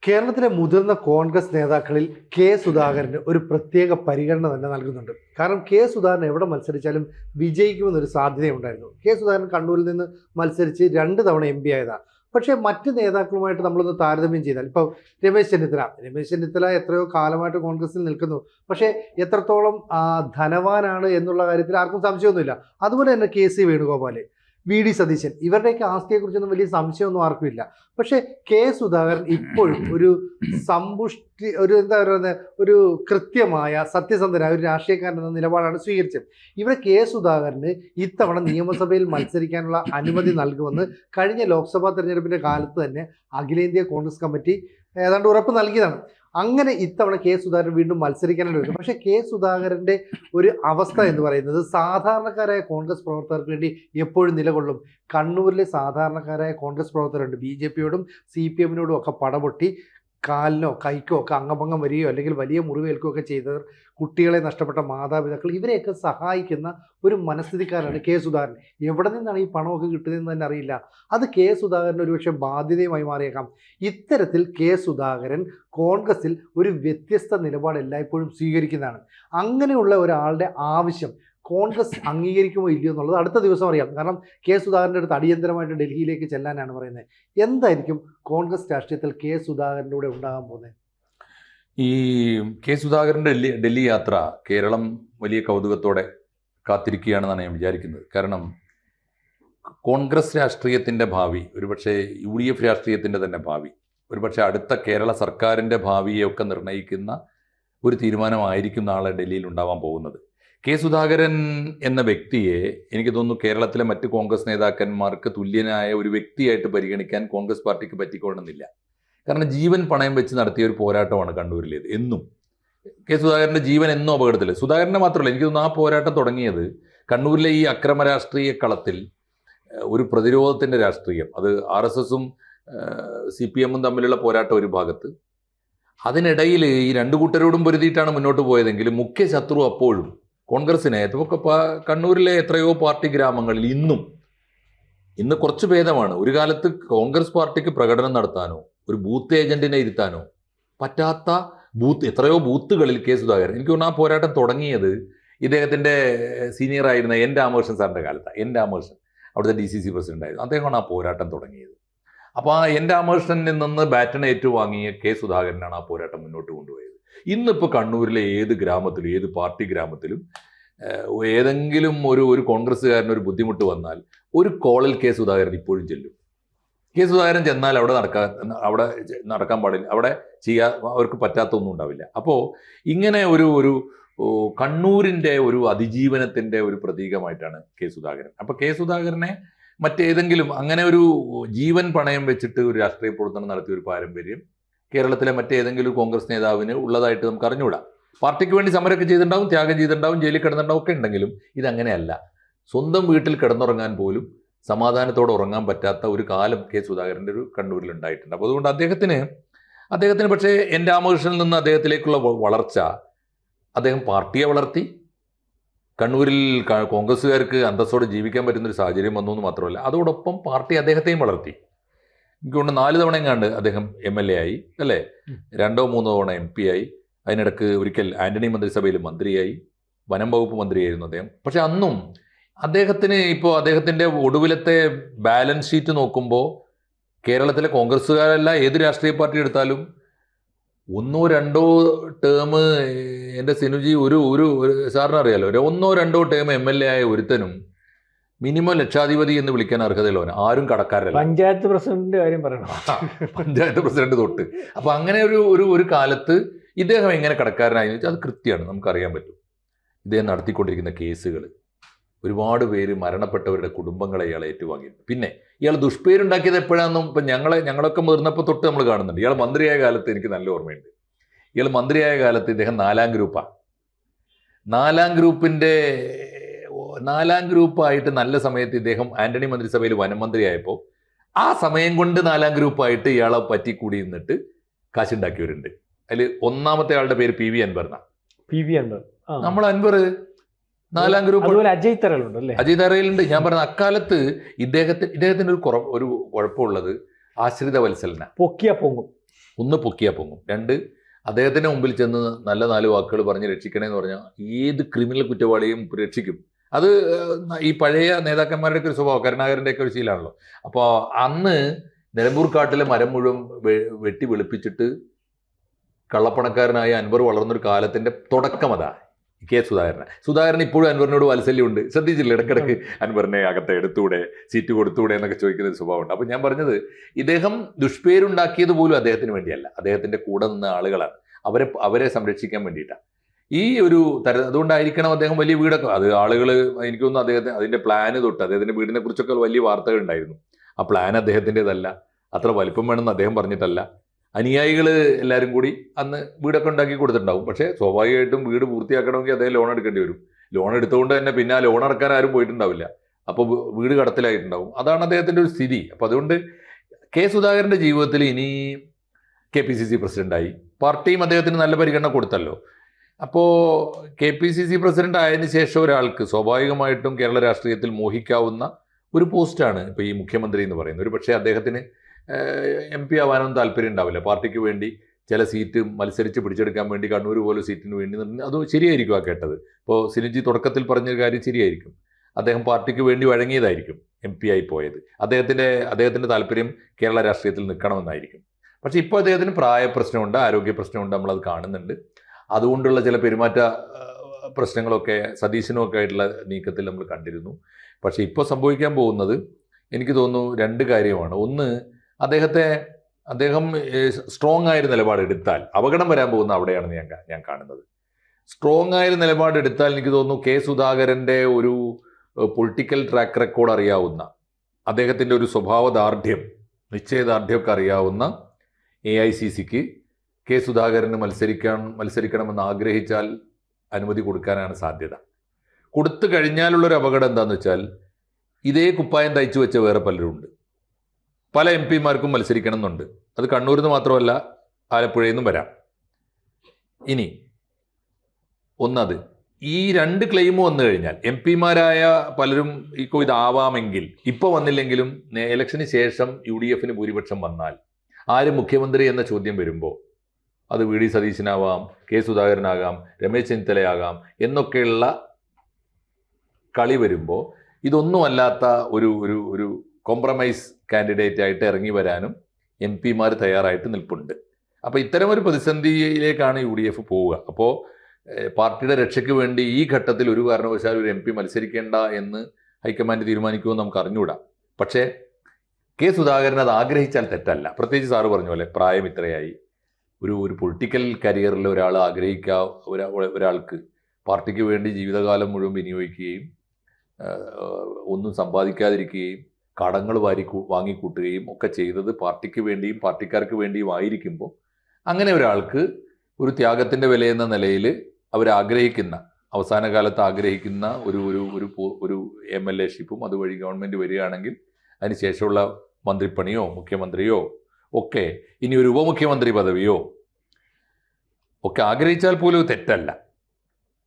കേരളത്തിലെ മുതിർന്ന കോൺഗ്രസ് നേതാക്കളിൽ കെ സുധാകരന് ഒരു പ്രത്യേക പരിഗണന തന്നെ നൽകുന്നുണ്ട്. കാരണം കെ സുധാകരൻ എവിടെ മത്സരിച്ചാലും വിജയിക്കുമെന്നൊരു സാധ്യതയുണ്ടായിരുന്നു. കെ സുധാകരൻ കണ്ണൂരിൽ നിന്ന് മത്സരിച്ച് 2 തവണ MP ആയതാണ്. പക്ഷേ മറ്റ് നേതാക്കളുമായിട്ട് നമ്മളൊന്ന് താരതമ്യം ചെയ്താൽ ഇപ്പോൾ രമേശ് ചെന്നിത്തല എത്രയോ കാലമായിട്ട് കോൺഗ്രസിൽ നിൽക്കുന്നു. പക്ഷേ എത്രത്തോളം ധനവാനാണ് എന്നുള്ള കാര്യത്തിൽ ആർക്കും സംശയമൊന്നുമില്ല. അതുപോലെ തന്നെ KC വേണുഗോപാൽ, VD സതീശൻ, ഇവരുടെയൊക്കെ ആസ്തിയെക്കുറിച്ചൊന്നും വലിയ സംശയമൊന്നും ആർക്കും ഇല്ല. പക്ഷേ കെ സുധാകരൻ ഇപ്പോഴും ഒരു എന്താ പറയുന്നത്, ഒരു കൃത്യമായ സത്യസന്ധനായ ഒരു രാഷ്ട്രീയക്കാരൻ എന്ന നിലപാടാണ് സ്വീകരിച്ചത്. ഇവിടെ കെ സുധാകരന് ഇത്തവണ നിയമസഭയിൽ മത്സരിക്കാനുള്ള അനുമതി നൽകുമെന്ന് കഴിഞ്ഞ ലോക്സഭാ തെരഞ്ഞെടുപ്പിന്റെ കാലത്ത് തന്നെ അഖിലേന്ത്യാ കോൺഗ്രസ് കമ്മിറ്റി ഏതാണ്ട് ഉറപ്പ് നൽകിയതാണ്. അങ്ങനെ ഇത്തവണ കെ സുധാകരൻ വീണ്ടും മത്സരിക്കാനായിട്ട് വരുന്നത്. പക്ഷേ കെ സുധാകരൻ്റെ ഒരു അവസ്ഥ എന്ന് പറയുന്നത് സാധാരണക്കാരായ കോൺഗ്രസ് പ്രവർത്തകർക്ക് വേണ്ടി എപ്പോഴും നിലകൊള്ളും. കണ്ണൂരിലെ സാധാരണക്കാരായ കോൺഗ്രസ് പ്രവർത്തകരുണ്ട്, BJPയോടും CPM ഒക്കെ പടപൊട്ടി കാലിനോ കൈക്കോ ഒക്കെ അംഗഭംഗം വരികയോ അല്ലെങ്കിൽ വലിയ മുറിവേൽക്കുകയൊക്കെ ചെയ്തവർ, കുട്ടികളെ നഷ്ടപ്പെട്ട മാതാപിതാക്കൾ, ഇവരെയൊക്കെ സഹായിക്കുന്ന ഒരു മനസ്ഥിതിക്കാരാണ് കെ സുധാകരൻ. എവിടെ നിന്നാണ് ഈ പണമൊക്കെ കിട്ടുന്നതെന്ന് തന്നെ അറിയില്ല. അത് കെ സുധാകരൻ ഒരുപക്ഷെ ബാധ്യതയുമായി മാറിയേക്കാം. ഇത്തരത്തിൽ കെ സുധാകരൻ കോൺഗ്രസിൽ ഒരു വ്യത്യസ്ത നിലപാട് എല്ലായ്പ്പോഴും സ്വീകരിക്കുന്നതാണ്. അങ്ങനെയുള്ള ഒരാളുടെ ആവശ്യം കോൺഗ്രസ് അംഗീകരിക്കുമോ ഇല്ലയോ എന്നുള്ളത് അടുത്ത ദിവസം അറിയാം. കാരണം കെ സുധാകരൻ്റെ അടുത്ത് അടിയന്തരമായിട്ട് ഡൽഹിയിലേക്ക് ചെല്ലാനാണ് പറയുന്നത്. എന്തായിരിക്കും കോൺഗ്രസ് രാഷ്ട്രീയത്തിൽ കെ സുധാകരൻ്റെ കൂടെ ഉണ്ടാകാൻ പോകുന്നത്? ഈ കെ സുധാകരൻ്റെ ഡൽഹി യാത്ര കേരളം വലിയ കൗതുകത്തോടെ കാത്തിരിക്കുകയാണെന്നാണ് ഞാൻ വിചാരിക്കുന്നത്. കാരണം കോൺഗ്രസ് രാഷ്ട്രീയത്തിൻ്റെ ഭാവി, ഒരുപക്ഷെ UDF രാഷ്ട്രീയത്തിൻ്റെ തന്നെ ഭാവി, ഒരുപക്ഷെ അടുത്ത കേരള സർക്കാരിൻ്റെ ഭാവിയെയൊക്കെ നിർണ്ണയിക്കുന്ന ഒരു തീരുമാനമായിരിക്കും നാളെ ഡൽഹിയിൽ ഉണ്ടാവാൻ പോകുന്നത്. കെ സുധാകരൻ എന്ന വ്യക്തിയെ എനിക്ക് തോന്നുന്നു കേരളത്തിലെ മറ്റ് കോൺഗ്രസ് നേതാക്കന്മാർക്ക് തുല്യനായ ഒരു വ്യക്തിയായിട്ട് പരിഗണിക്കാൻ കോൺഗ്രസ് പാർട്ടിക്ക് പറ്റിക്കൊള്ളുന്നില്ല. കാരണം ജീവൻ പണയം വെച്ച് നടത്തിയ ഒരു പോരാട്ടമാണ് കണ്ണൂരിലേത്. എന്നും കെ സുധാകരൻ്റെ ജീവൻ എന്നും അപകടത്തിൽ. സുധാകരനെ മാത്രമല്ല, എനിക്ക് തോന്നുന്നു ആ പോരാട്ടം തുടങ്ങിയത് കണ്ണൂരിലെ ഈ അക്രമ രാഷ്ട്രീയ കളത്തിൽ ഒരു പ്രതിരോധത്തിൻ്റെ രാഷ്ട്രീയം, അത് RSSും CPM തമ്മിലുള്ള പോരാട്ടം ഒരു ഭാഗത്ത്, അതിനിടയിൽ ഈ രണ്ടു കൂട്ടരോടും പൊരുതിയിട്ടാണ് മുന്നോട്ട് പോയതെങ്കിലും മുഖ്യ ശത്രു അപ്പോഴും കോൺഗ്രസിനെ, കണ്ണൂരിലെ എത്രയോ പാർട്ടി ഗ്രാമങ്ങളിൽ ഇന്ന് കുറച്ച് ഭേദമാണ്. ഒരു കാലത്ത് കോൺഗ്രസ് പാർട്ടിക്ക് പ്രകടനം നടത്താനോ ഒരു ബൂത്ത് ഏജന്റിനെ ഇരുത്താനോ പറ്റാത്ത എത്രയോ ബൂത്തുകളിൽ കെ സുധാകരൻ, എനിക്ക് തോന്നുന്നു ആ പോരാട്ടം തുടങ്ങിയത് ഇദ്ദേഹത്തിൻ്റെ സീനിയറായിരുന്ന N രാമകൃഷ്ണൻ സാറിൻ്റെ കാലത്താണ്. N രാമകൃഷ്ണൻ അവിടുത്തെ DCC പ്രസിഡന്റ് ആയിരുന്നു. അദ്ദേഹമാണ് ആ പോരാട്ടം തുടങ്ങിയത്. അപ്പോൾ ആ N രാമകൃഷ്ണനിൽ നിന്ന് ബാറ്റൺ ഏറ്റുവാങ്ങിയ കെ സുധാകരനാണ് ആ പോരാട്ടം മുന്നോട്ട് കൊണ്ടുപോയത്. ഇന്നിപ്പോൾ കണ്ണൂരിലെ ഏത് ഗ്രാമത്തിലും ഏത് പാർട്ടി ഗ്രാമത്തിലും ഏതെങ്കിലും ഒരു കോൺഗ്രസ്സുകാരന് ഒരു ബുദ്ധിമുട്ട് വന്നാൽ ഒരു കോളിൽ കെ സുധാകരൻ ഇപ്പോഴും ചെല്ലും. കെ സുധാകരൻ ചെന്നാൽ അവിടെ നടക്കാൻ പാടില്ല, അവിടെ അവർക്ക് പറ്റാത്തൊന്നും ഉണ്ടാവില്ല. അപ്പോൾ ഇങ്ങനെ ഒരു കണ്ണൂരിൻ്റെ ഒരു അതിജീവനത്തിൻ്റെ ഒരു പ്രതീകമായിട്ടാണ് കെ സുധാകരൻ. അപ്പോൾ കെ സുധാകരനെ മറ്റേതെങ്കിലും അങ്ങനെ ഒരു ജീവൻ പണയം വെച്ചിട്ട് ഒരു രാഷ്ട്രീയ പ്രവർത്തനം നടത്തിയ ഒരു പാരമ്പര്യം കേരളത്തിലെ മറ്റേതെങ്കിലും കോൺഗ്രസ് നേതാവിന് ഉള്ളതായിട്ട് നമുക്ക് അറിഞ്ഞുകൂടാ. പാർട്ടിക്ക് വേണ്ടി സമരമൊക്കെ ചെയ്തിട്ടുണ്ടാവും, ത്യാഗം ചെയ്തിട്ടുണ്ടാവും, ജയിലിൽ കിടന്നിട്ടുണ്ടാവും, ഒക്കെ ഉണ്ടെങ്കിലും ഇതങ്ങനെയല്ല. സ്വന്തം വീട്ടിൽ കിടന്നുറങ്ങാൻ പോലും സമാധാനത്തോടെ ഉറങ്ങാൻ പറ്റാത്ത ഒരു കാലം കെ സുധാകരൻ്റെ ഒരു കണ്ണൂരിൽ ഉണ്ടായിട്ടുണ്ട്. അപ്പോൾ അതുകൊണ്ട് അദ്ദേഹത്തിന് പക്ഷേ N രാമകൃഷ്ണനിൽ നിന്ന് അദ്ദേഹത്തിലേക്കുള്ള വളർച്ച, അദ്ദേഹം പാർട്ടിയെ വളർത്തി, കണ്ണൂരിൽ കോൺഗ്രസ്സുകാർക്ക് അന്തസ്സോടെ ജീവിക്കാൻ പറ്റുന്നൊരു സാഹചര്യം വന്നു എന്ന് മാത്രമല്ല, അതോടൊപ്പം പാർട്ടി അദ്ദേഹത്തെയും വളർത്തി. എനിക്കൊണ്ട് 4 തവണ എങ്ങാണ്ട് അദ്ദേഹം MLA ആയി, അല്ലേ, 2-3 തവണ MP ആയി. അതിനിടക്ക് ഒരിക്കൽ ആന്റണി മന്ത്രിസഭയിൽ മന്ത്രിയായി, വനം വകുപ്പ് മന്ത്രിയായിരുന്നു അദ്ദേഹം. പക്ഷെ അന്നും അദ്ദേഹത്തിൻ്റെ ഒടുവിലത്തെ ബാലൻസ് ഷീറ്റ് നോക്കുമ്പോൾ കേരളത്തിലെ കോൺഗ്രസ്സുകാരല്ല ഏത് രാഷ്ട്രീയ പാർട്ടി എടുത്താലും 1-2 ടേം, എൻ്റെ സിനുജി ഒരു സാറിന് അറിയാലോ, 1-2 ടേം MLA ആയ ഒരുത്തനും മിനിമം ലക്ഷാധിപതി എന്ന് വിളിക്കാൻ അർഹതയുള്ളവന് ആരും കടക്കാരല്ല. പഞ്ചായത്ത് പ്രസിഡന്റിന്റെ കാര്യം പറയണം, പഞ്ചായത്ത് പ്രസിഡന്റ് തൊട്ട്. അപ്പൊ അങ്ങനെ ഒരു കാലത്ത് ഇദ്ദേഹം എങ്ങനെ കടക്കാരനായി വെച്ചാൽ അത് കൃത്യമാണ്, നമുക്കറിയാൻ പറ്റും. ഇദ്ദേഹം നടത്തിക്കൊണ്ടിരിക്കുന്ന കേസുകൾ, ഒരുപാട് പേര് മരണപ്പെട്ടവരുടെ കുടുംബങ്ങളെ ഇയാൾ ഏറ്റുവാങ്ങിയിട്ടുണ്ട്. പിന്നെ ഇയാൾ ദുഷ്പേരുണ്ടാക്കിയത് എപ്പോഴാണെന്നും ഇപ്പം ഞങ്ങളൊക്കെ മുതിർന്നപ്പോൾ തൊട്ട് നമ്മൾ കാണുന്നുണ്ട്. ഇയാൾ മന്ത്രിയായ കാലത്ത് എനിക്ക് നല്ല ഓർമ്മയുണ്ട്. ഇയാൾ മന്ത്രിയായ കാലത്ത് ഇദ്ദേഹം 4ാം ഗ്രൂപ്പാണ്. 4ാം ഗ്രൂപ്പായിട്ട് നല്ല സമയത്ത് ഇദ്ദേഹം ആന്റണി മന്ത്രിസഭയിൽ വനം മന്ത്രിയായപ്പോൾ ആ സമയം കൊണ്ട് 4ാം ഗ്രൂപ്പായിട്ട് ഇയാളെ പറ്റിക്കൂടി നിന്നിട്ട് കാശുണ്ടാക്കിയവരുണ്ട്. അതിൽ ഒന്നാമത്തെ ആളുടെ പേര് PV അൻവർ. നമ്മൾ അൻവർ 4ാം ഗ്രൂപ്പ്. അജയ് തറയിലുണ്ട് അല്ലേ? അജയ് തറയിലുണ്ട്. ഞാൻ പറഞ്ഞ അക്കാലത്ത് ഇദ്ദേഹത്തിന് ഒരു കുഴപ്പമുള്ളത് ആശ്രിത വത്സലന, പൊക്കിയ പൊങ്ങും. ഒന്ന് പൊക്കിയാൽ പൊങ്ങും, രണ്ട് അദ്ദേഹത്തിൻ്റെ മുമ്പിൽ ചെന്ന് നല്ല 4 വാക്കുകൾ പറഞ്ഞ് രക്ഷിക്കണമെന്ന് പറഞ്ഞാൽ ഏത് ക്രിമിനൽ കുറ്റവാളിയും രക്ഷിക്കും. അത് ഈ പഴയ നേതാക്കന്മാരുടെയൊക്കെ ഒരു സ്വഭാവം, കരുണാകരൻ്റെയൊക്കെ ഒരു ശീലമാണല്ലോ. അപ്പോൾ അന്ന് നിലമ്പൂർ കാട്ടിലെ മരം മുഴുവൻ വെട്ടി വെളുപ്പിച്ചിട്ട് കള്ളപ്പണക്കാരനായ അൻവർ വളർന്നൊരു കാലത്തിൻ്റെ തുടക്കം അതാ കെ സുധാകരൻ ഇപ്പോഴും അൻവറിനോട് വാത്സല്യമുണ്ട്. ശ്രദ്ധിച്ചില്ല, ഇടയ്ക്കിടയ്ക്ക് അൻവറിനെ അകത്തെ എടുത്തൂടെ, സീറ്റ് കൊടുത്തൂടെ എന്നൊക്കെ ചോദിക്കുന്ന ഒരു സ്വഭാവമുണ്ട്. അപ്പം ഞാൻ പറഞ്ഞത്, ഇദ്ദേഹം ദുഷ്പേരുണ്ടാക്കിയത് പോലും അദ്ദേഹത്തിന് വേണ്ടിയല്ല, അദ്ദേഹത്തിൻ്റെ കൂടെ നിന്ന ആളുകളാണ്, അവരെ സംരക്ഷിക്കാൻ വേണ്ടിയിട്ടാണ്. ഈ ഒരു അതുകൊണ്ടായിരിക്കണം അദ്ദേഹം വലിയ വീടൊക്കെ, അത് ആളുകൾ എനിക്ക് തോന്നുന്നു അതിൻ്റെ പ്ലാന് തൊട്ട് അദ്ദേഹത്തിൻ്റെ വീടിനെ കുറിച്ചൊക്കെ വലിയ വാർത്തകൾ ഉണ്ടായിരുന്നു. ആ പ്ലാൻ അദ്ദേഹത്തിൻ്റെതല്ല, അത്ര വലിപ്പം വേണമെന്ന് അദ്ദേഹം പറഞ്ഞിട്ടല്ല. അനുയായികൾ എല്ലാവരും കൂടി അന്ന് വീടൊക്കെ ഉണ്ടാക്കി കൊടുത്തിട്ടുണ്ടാവും. പക്ഷേ സ്വാഭാവികമായിട്ടും വീട് പൂർത്തിയാക്കണമെങ്കിൽ അദ്ദേഹം ലോൺ എടുക്കേണ്ടി വരും. ലോൺ എടുത്തുകൊണ്ട് തന്നെ പിന്നെ ആ ലോൺ അടക്കാൻ ആരും പോയിട്ടുണ്ടാവില്ല. അപ്പോൾ വീട് കടത്തിലായിട്ടുണ്ടാവും. അതാണ് അദ്ദേഹത്തിൻ്റെ ഒരു സ്ഥിതി. അപ്പോൾ അതുകൊണ്ട് കെ സുധാകരൻ്റെ ജീവിതത്തിൽ ഇനി KPCC പ്രസിഡൻ്റായി, പാർട്ടിയും അദ്ദേഹത്തിന് നല്ല പരിഗണന കൊടുത്തല്ലോ. അപ്പോൾ KPCC പ്രസിഡന്റ് ആയതിനു ശേഷം ഒരാൾക്ക് സ്വാഭാവികമായിട്ടും കേരള രാഷ്ട്രീയത്തിൽ മോഹിക്കാവുന്ന ഒരു പോസ്റ്റാണ് ഇപ്പോൾ ഈ മുഖ്യമന്ത്രി എന്ന് പറയുന്നത്. ഒരു പക്ഷേ അദ്ദേഹത്തിന് MP ആവാനൊന്നും താല്പര്യം ഉണ്ടാവില്ല. പാർട്ടിക്ക് വേണ്ടി ചില സീറ്റ് മത്സരിച്ച് പിടിച്ചെടുക്കാൻ വേണ്ടി കണ്ണൂർ പോലെ സീറ്റിന് വേണ്ടി അത് ശരിയായിരിക്കും ആ കേട്ടത്. ഇപ്പോൾ സിനിജി തുടക്കത്തിൽ പറഞ്ഞൊരു കാര്യം ശരിയായിരിക്കും. അദ്ദേഹം പാർട്ടിക്ക് വേണ്ടി വഴങ്ങിയതായിരിക്കും MP ആയി പോയത്. അദ്ദേഹത്തിൻ്റെ താല്പര്യം കേരള രാഷ്ട്രീയത്തിൽ നിൽക്കണമെന്നായിരിക്കും. പക്ഷേ ഇപ്പോൾ അദ്ദേഹത്തിന് പ്രായ പ്രശ്നമുണ്ട്, ആരോഗ്യ പ്രശ്നമുണ്ട്, നമ്മളത് കാണുന്നുണ്ട്. അതുകൊണ്ടുള്ള ചില പെരുമാറ്റ പ്രശ്നങ്ങളൊക്കെ സതീശനുമൊക്കെ ആയിട്ടുള്ള നീക്കത്തിൽ നമ്മൾ കണ്ടിരുന്നു. പക്ഷേ ഇപ്പോൾ സംഭവിക്കാൻ പോകുന്നത് എനിക്ക് തോന്നുന്നു 2 കാര്യമാണ്. ഒന്ന്, അദ്ദേഹം സ്ട്രോങ് ആയൊരു നിലപാടെടുത്താൽ അപകടം വരാൻ പോകുന്ന അവിടെയാണ് ഞാൻ കാണുന്നത്. സ്ട്രോങ് ആയൊരു നിലപാടെടുത്താൽ എനിക്ക് തോന്നുന്നു കെ സുധാകരൻ്റെ ഒരു പൊളിറ്റിക്കൽ ട്രാക്ക് റെക്കോർഡ് അറിയാവുന്ന, അദ്ദേഹത്തിൻ്റെ ഒരു സ്വഭാവദാർഢ്യം, നിശ്ചയദാർഢ്യമൊക്കെ അറിയാവുന്ന AICCക്ക് കെ സുധാകരന് മത്സരിക്കണമെന്ന് ആഗ്രഹിച്ചാൽ അനുമതി കൊടുക്കാനാണ് സാധ്യത. കൊടുത്തു കഴിഞ്ഞാലുള്ളൊരു അപകടം എന്താണെന്ന് വെച്ചാൽ, ഇതേ കുപ്പായം തയ്ച്ചു വെച്ച വേറെ പലരുണ്ട്. പല MP മാർക്കും മത്സരിക്കണം എന്നുണ്ട്. അത് കണ്ണൂരിൽ നിന്ന് മാത്രമല്ല, ആലപ്പുഴയിൽ നിന്നും വരാം. ഇനി ഒന്നത്, ഈ 2 ക്ലെയിം വന്നു കഴിഞ്ഞാൽ MP മാരായ പലരും ഇതാവാമെങ്കിൽ, ഇപ്പോൾ വന്നില്ലെങ്കിലും ഇലക്ഷന് ശേഷം UDF ഭൂരിപക്ഷം വന്നാൽ ആര് മുഖ്യമന്ത്രി എന്ന ചോദ്യം വരുമ്പോൾ അത് VD സതീശനാവാം, കെ സുധാകരനാകാം, രമേശ് ചെന്നിത്തലയാകാം എന്നൊക്കെയുള്ള കളി വരുമ്പോൾ ഇതൊന്നുമല്ലാത്ത ഒരു കോംപ്രമൈസ് കാൻഡിഡേറ്റ് ആയിട്ട് ഇറങ്ങി വരാനും MP മാർ തയ്യാറായിട്ട് നിൽപ്പുണ്ട്. അപ്പോൾ ഇത്തരമൊരു പ്രതിസന്ധിയിലേക്കാണ് UDF പോവുക. അപ്പോൾ പാർട്ടിയുടെ രക്ഷയ്ക്ക് വേണ്ടി ഈ ഘട്ടത്തിൽ ഒരു കാരണവശാലും ഒരു MP മത്സരിക്കേണ്ട എന്ന് ഹൈക്കമാൻഡ് തീരുമാനിക്കുമെന്ന് നമുക്ക് അറിഞ്ഞുകൂടാ. പക്ഷേ കെ സുധാകരൻ അത് ആഗ്രഹിച്ചാൽ തെറ്റല്ല. പ്രത്യേകിച്ച് സാറ് പറഞ്ഞ പോലെ പ്രായം ഇത്രയായി, ഒരു പൊളിറ്റിക്കൽ കരിയറിൽ ഒരാൾക്ക് പാർട്ടിക്ക് വേണ്ടി ജീവിതകാലം മുഴുവൻ വിനിയോഗിക്കുകയും ഒന്നും സമ്പാദിക്കാതിരിക്കുകയും കടങ്ങൾ വാങ്ങിക്കൂട്ടുകയും ഒക്കെ ചെയ്തത് പാർട്ടിക്ക് വേണ്ടിയും പാർട്ടിക്കാർക്ക് വേണ്ടിയും ആയിരിക്കുമ്പോൾ, അങ്ങനെ ഒരാൾക്ക് ഒരു ത്യാഗത്തിൻ്റെ വിലയെന്ന നിലയിൽ അവരാഗ്രഹിക്കുന്ന, അവസാന കാലത്ത് ആഗ്രഹിക്കുന്ന ഒരു MLA ഷിപ്പും അതുവഴി ഗവൺമെൻറ് വരികയാണെങ്കിൽ അതിന് ശേഷമുള്ള മന്ത്രിപ്പണിയോ മുഖ്യമന്ത്രിയോ ഒക്കെ, ഇനി ഒരു ഉപമുഖ്യമന്ത്രി പദവിയോ ഒക്കെ ആഗ്രഹിച്ചാൽ പോലും തെറ്റല്ല.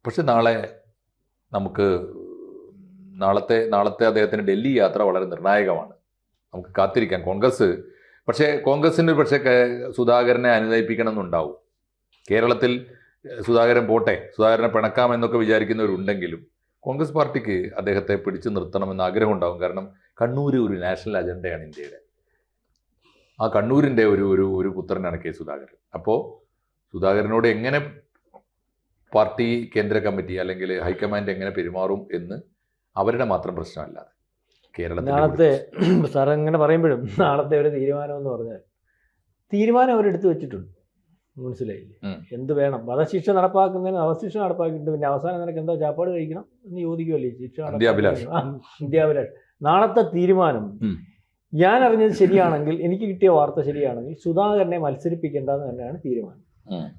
പക്ഷെ നാളത്തെ അദ്ദേഹത്തിൻ്റെ ഡൽഹി യാത്ര വളരെ നിർണായകമാണ്. നമുക്ക് കാത്തിരിക്കാം. കോൺഗ്രസിന് പക്ഷേ സുധാകരനെ അനുനയിപ്പിക്കണം എന്നുണ്ടാവും. കേരളത്തിൽ സുധാകരനെ പിണക്കാമെന്നൊക്കെ വിചാരിക്കുന്നവരുണ്ടെങ്കിലും കോൺഗ്രസ് പാർട്ടിക്ക് അദ്ദേഹത്തെ പിടിച്ചു നിർത്തണമെന്ന് ആഗ്രഹം ഉണ്ടാവും. കാരണം കണ്ണൂർ ഒരു നാഷണൽ അജണ്ടയാണ് ഇന്ത്യയുടെ. ആ കണ്ണൂരിൻ്റെ ഒരു പുത്രനാണ് കെ സുധാകരൻ. അപ്പോൾ സുധാകരനോട് എങ്ങനെ പാർട്ടി കേന്ദ്ര കമ്മിറ്റി അല്ലെങ്കിൽ ഹൈക്കമാൻഡ് എങ്ങനെ പെരുമാറും എന്ന് അവരുടെ മാത്രം പ്രശ്നമല്ലാതെ കേരളത്തിൽ നാളത്തെ സാർ എങ്ങനെ പറയുമ്പോഴും നാളത്തെ ഒരു തീരുമാനം എന്ന് പറഞ്ഞാൽ തീരുമാനം അവരെടുത്ത് വെച്ചിട്ടുണ്ട്. മനസ്സിലായില്ലേ? എന്ത് വേണം, വധശിക്ഷ നടപ്പാക്കുന്നതിന് വധശിക്ഷ നടപ്പാക്കിയിട്ട് പിന്നെ അവസാനം നിനക്ക് എന്താ ചാപ്പാട് കഴിക്കണം എന്ന് ചോദിക്കുമല്ലേ ശിക്ഷ വിദ്യാഭിലാഷ്. നാളത്തെ തീരുമാനം ഞാൻ അറിഞ്ഞത് ശരിയാണെങ്കിൽ, എനിക്ക് കിട്ടിയ വാർത്ത ശരിയാണെങ്കിൽ സുധാകരനെ മത്സരിപ്പിക്കേണ്ടതെന്ന് തന്നെയാണ് തീരുമാനം.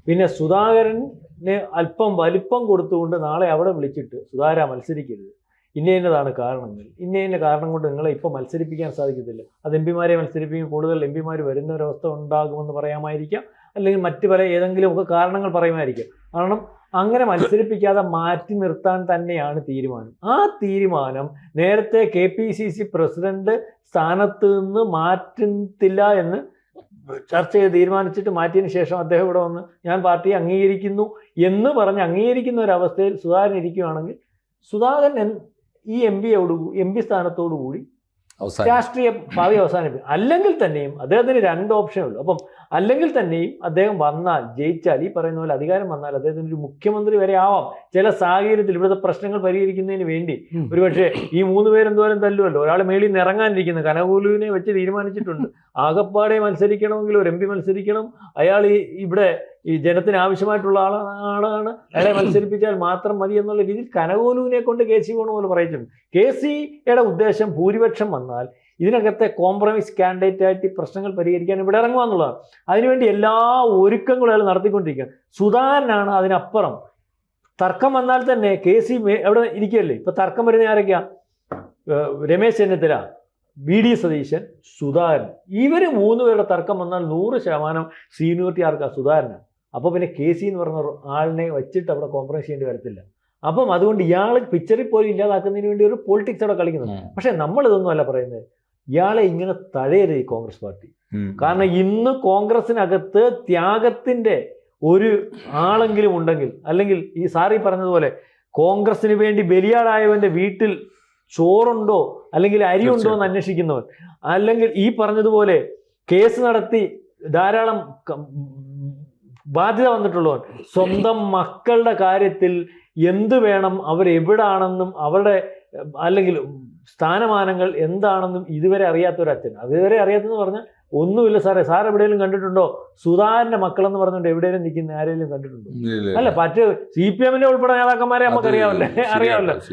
പിന്നെ സുധാകരന് അല്പം വലിപ്പം കൊടുത്തുകൊണ്ട് നാളെ അവിടെ വിളിച്ചിട്ട് സുധാകര മത്സരിക്കരുത്, ഇന്നതാണ് കാരണങ്ങൾ, ഇന്ന കാരണം കൊണ്ട് നിങ്ങളെ ഇപ്പോൾ മത്സരിപ്പിക്കാൻ സാധിക്കത്തില്ല, അത് MP മാരെ മത്സരിപ്പിക്കും, കൂടുതൽ MP മാർ വരുന്ന ഒരവസ്ഥ ഉണ്ടാകുമെന്ന് പറയാമായിരിക്കാം, അല്ലെങ്കിൽ മറ്റ് പല ഏതെങ്കിലുമൊക്കെ കാരണങ്ങൾ പറയുമായിരിക്കും. കാരണം അങ്ങനെ മത്സരിപ്പിക്കാതെ മാറ്റി നിർത്താൻ തന്നെയാണ് തീരുമാനം. ആ തീരുമാനം നേരത്തെ KPCC പ്രസിഡന്റ് സ്ഥാനത്ത് നിന്ന് മാറ്റത്തില്ല എന്ന് ചർച്ച ചെയ്ത് തീരുമാനിച്ചിട്ട് മാറ്റിയതിന് ശേഷം അദ്ദേഹം ഇവിടെ വന്ന് ഞാൻ പാർട്ടിയെ അംഗീകരിക്കുന്നു എന്ന് പറഞ്ഞ് അംഗീകരിക്കുന്ന ഒരവസ്ഥയിൽ സുധാകരൻ ഇരിക്കുകയാണെങ്കിൽ സുധാകരൻ ഈ എം പി സ്ഥാനത്തോടു കൂടി രാഷ്ട്രീയ ഭാവി അവസാനിപ്പിക്കും. അല്ലെങ്കിൽ തന്നെയും അദ്ദേഹത്തിന് 2 ഓപ്ഷനേ ഉള്ളൂ. അപ്പം അല്ലെങ്കിൽ തന്നെയും അദ്ദേഹം വന്നാൽ, ജയിച്ചാൽ, ഈ പറയുന്ന പോലെ അധികാരം വന്നാൽ അദ്ദേഹത്തിന് ഒരു മുഖ്യമന്ത്രി വരെ ആവാം ചില സാഹചര്യത്തിൽ. ഇവിടുത്തെ പ്രശ്നങ്ങൾ പരിഹരിക്കുന്നതിന് വേണ്ടി ഒരുപക്ഷെ ഈ 3 പേരെന്തോരം തല്ലുമല്ലോ. ഒരാൾ മേളിൽ നിന്ന് ഇറങ്ങാനിരിക്കുന്നു, കനകോലുവിനെ വെച്ച് തീരുമാനിച്ചിട്ടുണ്ട്. ആകപ്പാടെ മത്സരിക്കണമെങ്കിൽ ഒരു MP മത്സരിക്കണം, അയാൾ ഇവിടെ ഈ ജനത്തിന് ആവശ്യമായിട്ടുള്ള ആളാണ്, അയാളെ മത്സരിപ്പിച്ചാൽ മാത്രം മതി എന്നുള്ള രീതിയിൽ കനകോലുവിനെ കൊണ്ട് KC വേണമെന്ന് പറയിച്ചിട്ടുണ്ട്. KCയുടെ ഉദ്ദേശം ഭൂരിപക്ഷം വന്നാൽ ഇതിനകത്തെ കോംപ്രമൈസ് കാൻഡിഡേറ്റ് ആയിട്ട് പ്രശ്നങ്ങൾ പരിഹരിക്കാൻ ഇവിടെ ഇറങ്ങുക എന്നുള്ളതാണ്. അതിനുവേണ്ടി എല്ലാ ഒരുക്കങ്ങളും അയാൾ നടത്തിക്കൊണ്ടിരിക്കുകയാണ്. സുധാകരനാണ് അതിനപ്പുറം. തർക്കം വന്നാൽ തന്നെ KC എവിടെ ഇരിക്കുകയല്ലേ. ഇപ്പൊ തർക്കം വരുന്ന ആരൊക്കെയാ? രമേശ് ചെന്നിത്തല, VD സതീശൻ, സുധാകരൻ. ഇവർ 3 പേരുടെ തർക്കം വന്നാൽ 100% സീനിയോറിറ്റി ആർക്കാ? സുധാകരനാണ്. അപ്പോൾ പിന്നെ KC എന്ന് പറഞ്ഞ ആളിനെ വെച്ചിട്ട് അവിടെ കോംപ്രമൈസ് ചെയ്യേണ്ടി വരത്തില്ല. അപ്പം അതുകൊണ്ട് ഇയാൾ പിക്ചറിൽ പോലും ഇല്ലാതാക്കുന്നതിന് വേണ്ടി ഒരു പൊളിറ്റിക്സ് അവിടെ കളിക്കുന്നത്. പക്ഷെ നമ്മളിതൊന്നും അല്ല പറയുന്നത്. ഇയാളെ ഇങ്ങനെ തഴയരുത് ഈ കോൺഗ്രസ് പാർട്ടി. കാരണം ഇന്ന് കോൺഗ്രസിനകത്ത് ത്യാഗത്തിന്റെ ഒരു ആളെങ്കിലും ഉണ്ടെങ്കിൽ, അല്ലെങ്കിൽ ഈ സാറി പറഞ്ഞതുപോലെ കോൺഗ്രസിന് വേണ്ടി ബലിയാടായവന്റെ വീട്ടിൽ ചോറുണ്ടോ അല്ലെങ്കിൽ അരിയുണ്ടോ എന്ന് അന്വേഷിക്കുന്നവൻ, അല്ലെങ്കിൽ ഈ പറഞ്ഞതുപോലെ കേസ് നടത്തി ധാരാളം ബാധ്യത വന്നിട്ടുള്ളവൻ, സ്വന്തം മക്കളുടെ കാര്യത്തിൽ എന്ത് വേണം, അവരെവിടാണെന്നും അവരുടെ അല്ലെങ്കിൽ സ്ഥാനമാനങ്ങൾ എന്താണെന്നും ഇതുവരെ അറിയാത്തൊരച്ഛൻ. അതുവരെ അറിയാത്തെന്ന് പറഞ്ഞാൽ ഒന്നുമില്ല സാറേ. സാർ എവിടെയെങ്കിലും കണ്ടിട്ടുണ്ടോ സുധാകരന്റെ മക്കളെന്ന് പറഞ്ഞുകൊണ്ട് എവിടെയെങ്കിലും നിൽക്കുന്ന ആരെങ്കിലും കണ്ടിട്ടുണ്ടോ? അല്ല, മറ്റ് CPM ഉൾപ്പെടെ നേതാക്കന്മാരെ നമുക്ക് അറിയാമല്ലേ.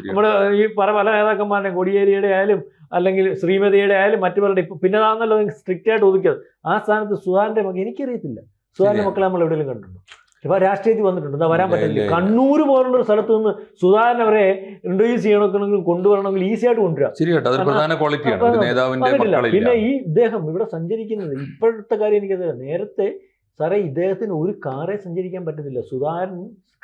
നമ്മുടെ ഈ പല നേതാക്കന്മാരുടെ കോടിയേരിയുടെ ആയാലും അല്ലെങ്കിൽ ശ്രീമതിയുടെ ആയാലും മറ്റു പലരുടെ ഇപ്പൊ പിന്നതാണെന്നല്ലോ സ്ട്രിക്റ്റ് ആയിട്ട് ഒതുക്കിയത്. ആ സ്ഥാനത്ത് സുധാകരന്റെ മക്കൾ എനിക്കറിയത്തില്ല. സുധാകരന്റെ മക്കളെ നമ്മൾ എവിടെയെങ്കിലും കണ്ടിട്ടുണ്ടോ? ഇപ്പൊ രാഷ്ട്രീയത്തിൽ വന്നിട്ടുണ്ട്, എന്താ വരാൻ പറ്റില്ല. കണ്ണൂർ പോലുള്ളൊരു സ്ഥലത്ത് നിന്ന് സുധാകരൻ അവരെ ഇൻട്രൊഡ്യൂസ് ചെയ്യണമെങ്കിൽ കൊണ്ടുവരണമെങ്കിൽ ഈസി ആയിട്ട് കൊണ്ടുവരാം. പിന്നെ ഈ ഇദ്ദേഹം ഇവിടെ സഞ്ചരിക്കുന്നത് ഇപ്പോഴത്തെ കാര്യം എനിക്കറിയാം. നേരത്തെ സാറേ ഇദ്ദേഹത്തിന് ഒരു കാറേ സഞ്ചരിക്കാൻ പറ്റത്തില്ല. സുധാകരൻ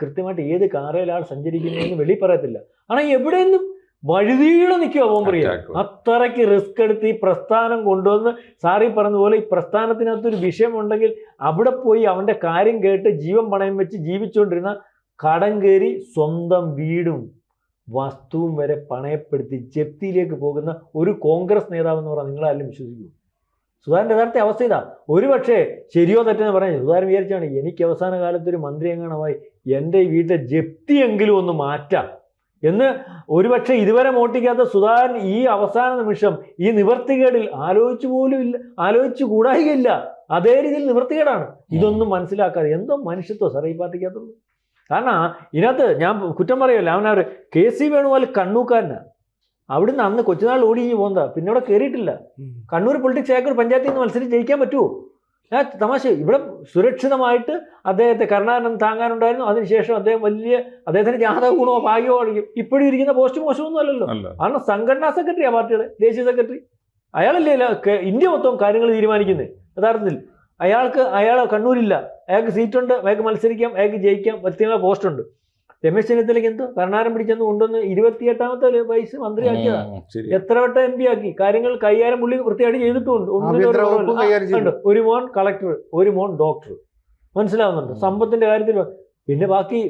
കൃത്യമായിട്ട് ഏത് കാറേലാണ് സഞ്ചരിക്കുന്നതെന്ന് വെളി പറയത്തില്ല. ஆனால் എവിടെയെന്നും വഴുതിയുടെ നിൽക്കുക പോകുമ്പോഴേ അത്രയ്ക്ക് റിസ്ക് എടുത്ത് ഈ പ്രസ്ഥാനം കൊണ്ടുവന്ന് സാറി പറഞ്ഞതുപോലെ ഈ പ്രസ്ഥാനത്തിനകത്തൊരു വിഷയമുണ്ടെങ്കിൽ അവിടെ പോയി അവൻ്റെ കാര്യം കേട്ട് ജീവൻ പണയം വെച്ച് ജീവിച്ചുകൊണ്ടിരുന്ന കടം കയറി സ്വന്തം വീടും വസ്തുവും വരെ പണയപ്പെടുത്തി ജപ്തിയിലേക്ക് പോകുന്ന ഒരു കോൺഗ്രസ് നേതാവെന്ന് പറഞ്ഞാൽ നിങ്ങളാരും വിശ്വസിക്കൂ? സുധാകരൻ്റെ യഥാർത്ഥ അവസ്ഥ ഇതാ. ഒരു പക്ഷേ ശരിയോ തെറ്റെന്ന് പറഞ്ഞാൽ സുധാകരൻ വിചാരിച്ചാണ് എനിക്ക് അവസാന കാലത്തൊരു മന്ത്രി എങ്ങാണമായി എൻ്റെ ഈ വീട്ടിലെ ജപ്തിയെങ്കിലും ഒന്ന് മാറ്റാം എന്ന് ഒരുപക്ഷെ ഇതുവരെ മോട്ടിക്കാത്ത സുധാകരൻ ഈ അവസാന നിമിഷം ഈ നിവർത്തികേടിൽ ആലോചിച്ചു കൂടായികയില്ല. അതേ രീതിയിൽ നിവർത്തികേടാണ്. ഇതൊന്നും മനസ്സിലാക്കാതെ എന്തോ മനുഷ്യത്വം സാറേ ഈ പാർട്ടിക്കകത്തുള്ളൂ. കാരണം ഇതിനകത്ത് ഞാൻ കുറ്റം പറയല്ല, അവനവർ KC വേണുപോലെ കണ്ണൂക്കാരനാണ്. അവിടുന്ന് അന്ന് കൊച്ചുനാൾ ഓടി പോകുന്നതാ, പിന്നെ ഇവിടെ കയറിയിട്ടില്ല. കണ്ണൂർ പൊളിറ്റിക്സ് ആയിട്ട് പഞ്ചായത്തിൽ നിന്ന് മത്സരിച്ച് ജയിക്കാൻ പറ്റുമോ? ഞാൻ തമാശ ഇവിടെ സുരക്ഷിതമായിട്ട് അദ്ദേഹത്തെ കരുണാകരൻ താങ്ങാനുണ്ടായിരുന്നു. അതിനുശേഷം അദ്ദേഹത്തിന് ജാതക ഗുണമോ ഭാഗ്യമോ ആയിരിക്കും. ഇപ്പോഴും ഇരിക്കുന്ന പോസ്റ്റ് മോശമൊന്നും അല്ലല്ലോ. കാരണം സംഘടനാ സെക്രട്ടറിയാണ് പാർട്ടിയുടെ, ദേശീയ സെക്രട്ടറി. അയാളല്ലേ ഇന്ത്യ മൊത്തം കാര്യങ്ങൾ തീരുമാനിക്കുന്നത് യഥാർത്ഥത്തിൽ. അയാൾ കണ്ണൂരില്ല, അയാൾക്ക് സീറ്റുണ്ട്, അയാൾക്ക് മത്സരിക്കാം, അയാൾക്ക് ജയിക്കാം, വ്യക്തിഗത പോസ്റ്റുണ്ട്. രമേശ് ചെന്നിത്തലയ്ക്ക് എന്തോ കരുണാകരൻ പിടിച്ചെന്ന് കൊണ്ടുവന്ന് 28ാമത്തെ വയസ്സ് മന്ത്രിയാക്കിയതാണ്. എത്ര വട്ടം MP ആക്കി. കാര്യങ്ങൾ കൈകാര്യം പുള്ളി വൃത്തിയായിട്ട് ചെയ്തിട്ടുണ്ട്. ഒരു മോൻ കളക്ടർ, ഒരു മോൻ ഡോക്ടർ. മനസ്സിലാവുന്നുണ്ട് സമ്പത്തിന്റെ കാര്യത്തിൽ. പിന്നെ ബാക്കി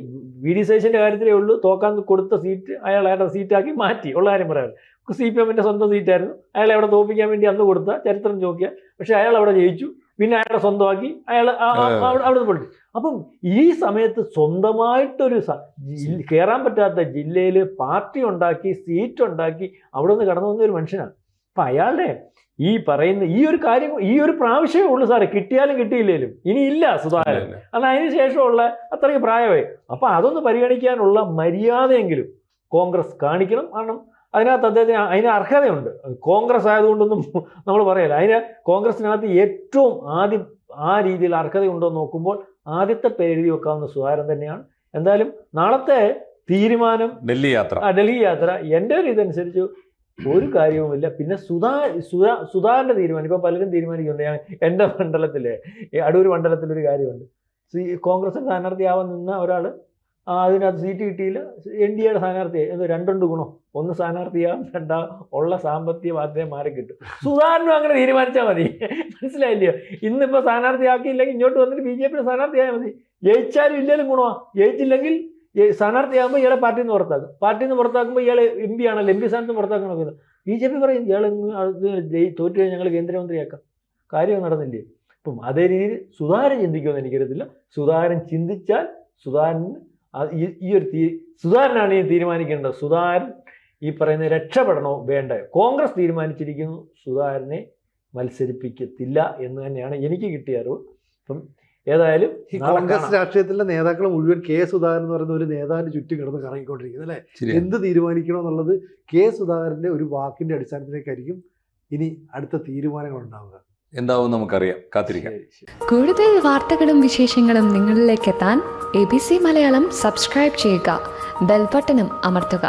VD സതീശന്റെ കാര്യത്തിലേ ഉള്ളൂ തോക്കാൻ കൊടുത്ത സീറ്റ് അയാളുടെ സീറ്റാക്കി മാറ്റി. ഉള്ള കാര്യം പറയാറ്. CPMന്റെ സ്വന്തം സീറ്റായിരുന്നു. അയാളെ അവിടെ തോൽപ്പിക്കാൻ വേണ്ടി അന്ന് കൊടുത്ത ചരിത്രം ചോദിക്കുക. പക്ഷെ അയാൾ അവിടെ ജയിച്ചു. പിന്നെ അയാളെ സ്വന്തമാക്കി അയാൾ അവിടെ പൊളിച്ചു. അപ്പം ഈ സമയത്ത് സ്വന്തമായിട്ടൊരു കയറാൻ പറ്റാത്ത ജില്ലയിൽ പാർട്ടി ഉണ്ടാക്കി സീറ്റ് ഉണ്ടാക്കി അവിടെ നിന്ന് കടന്നു വന്ന ഒരു മനുഷ്യനാണ്. അപ്പം അയാളുടെ ഈ പറയുന്ന ഈ ഒരു കാര്യം ഈ ഒരു പ്രാവശ്യമേ ഉള്ളൂ സാറേ. കിട്ടിയാലും കിട്ടിയില്ലേലും ഇനിയില്ല സുധാകരൻ. കാരണം അതിന് ശേഷമുള്ള അത്രയും പ്രായമായി. അപ്പം അതൊന്ന് പരിഗണിക്കാനുള്ള മര്യാദയെങ്കിലും കോൺഗ്രസ് കാണിക്കണം. കാരണം അതിനകത്ത് അദ്ദേഹത്തിന് അതിന് അർഹതയുണ്ട്. കോൺഗ്രസ് ആയതുകൊണ്ടൊന്നും നമ്മൾ പറയല്ല. കോൺഗ്രസിനകത്ത് ഏറ്റവും ആദ്യം ആ രീതിയിൽ അർഹതയുണ്ടോ എന്ന് നോക്കുമ്പോൾ ആദ്യത്തെ പേര് എഴുതി വെക്കാവുന്ന സുധാകരൻ തന്നെയാണ്. എന്തായാലും നാളത്തെ തീരുമാനം ഡൽഹി യാത്ര എൻ്റെ ഒരു ഇതനുസരിച്ച് ഒരു കാര്യവുമില്ല. പിന്നെ സുധാകരൻ്റെ തീരുമാനം ഇപ്പം പലരും തീരുമാനിക്കുന്നുണ്ട്. ഞാൻ എൻ്റെ മണ്ഡലത്തിലെ അടൂർ മണ്ഡലത്തിലൊരു കാര്യമുണ്ട്. കോൺഗ്രസ് സ്ഥാനാർത്ഥിയാവാൻ നിന്ന ഒരാൾ അതിനകത്ത് സീറ്റ് കിട്ടിയില്ല, NDAയുടെ സ്ഥാനാർത്ഥിയായി. എന്തോ രണ്ടുണ്ട് ഗുണം, ഒന്ന് സ്ഥാനാർത്ഥിയാകും, ഉള്ള സാമ്പത്തിക ബാധ്യത മാറി കിട്ടും. സുധാകരനും അങ്ങനെ തീരുമാനിച്ചാൽ മതി. മനസ്സിലായില്ലയോ? ഇന്നിപ്പോൾ സ്ഥാനാർത്ഥിയാക്കിയില്ലെങ്കിൽ ഇങ്ങോട്ട് വന്നിട്ട് BJPയുടെ സ്ഥാനാർത്ഥിയായാൽ മതി. ജയിച്ചാലും ഇല്ലെങ്കിലും ഗുണമാണ്. ജയിച്ചില്ലെങ്കിൽ സ്ഥാനാർത്ഥിയാകുമ്പോൾ ഇയാളെ പാർട്ടിയിൽ നിന്ന് പുറത്താക്കും. പാർട്ടിയിൽ നിന്ന് പുറത്താക്കുമ്പോൾ ഇയാൾ MP ആണല്ലോ, MP സ്ഥാനത്ത് പുറത്താക്കാൻ നോക്കുന്നത്. BJP പറയും ഇയാൾ തോറ്റു കഴിഞ്ഞാൽ ഞങ്ങൾ കേന്ദ്രമന്ത്രിയാക്കാം. കാര്യം നടന്നില്ലേ? അപ്പം അതേ രീതിയിൽ സുധാകരൻ ചിന്തിക്കുമെന്ന് എനിക്കറിയത്തില്ല. സുധാകരൻ ചിന്തിച്ചാൽ സുധാകരന് സുധാകരനാണ് ഈ തീരുമാനിക്കേണ്ടത്. സുധാകരൻ ഈ പറയുന്ന രക്ഷപ്പെടണോ വേണ്ടയോ? കോൺഗ്രസ് തീരുമാനിച്ചിരിക്കുന്നു സുധാകരനെ മത്സരിപ്പിക്കത്തില്ല എന്ന് തന്നെയാണ് എനിക്ക് കിട്ടിയ അറിവ്. അപ്പം ഏതായാലും ഈ കോൺഗ്രസ് രാഷ്ട്രീയത്തിലെ നേതാക്കൾ മുഴുവൻ സുധാകരൻ എന്ന് പറയുന്ന ഒരു നേതാവിന് ചുറ്റും കിടന്ന് കറങ്ങിക്കൊണ്ടിരിക്കുന്നത് അല്ലേ? എന്ത് തീരുമാനിക്കണോ എന്നുള്ളത് സുധാകരന്റെ ഒരു വാക്കിന്റെ അടിസ്ഥാനത്തിലേക്കായിരിക്കും ഇനി അടുത്ത തീരുമാനങ്ങൾ ഉണ്ടാവുക. എന്താവും നമുക്കറിയാം, കാത്തിരിക്കാം. കൂടുതൽ വാർത്തകളും വിശേഷങ്ങളും നിങ്ങളിലേക്ക് എത്താൻ ABC മലയാളം സബ്സ്ക്രൈബ് ചെയ്യുക, ബെൽ ബട്ടണും അമർത്തുക.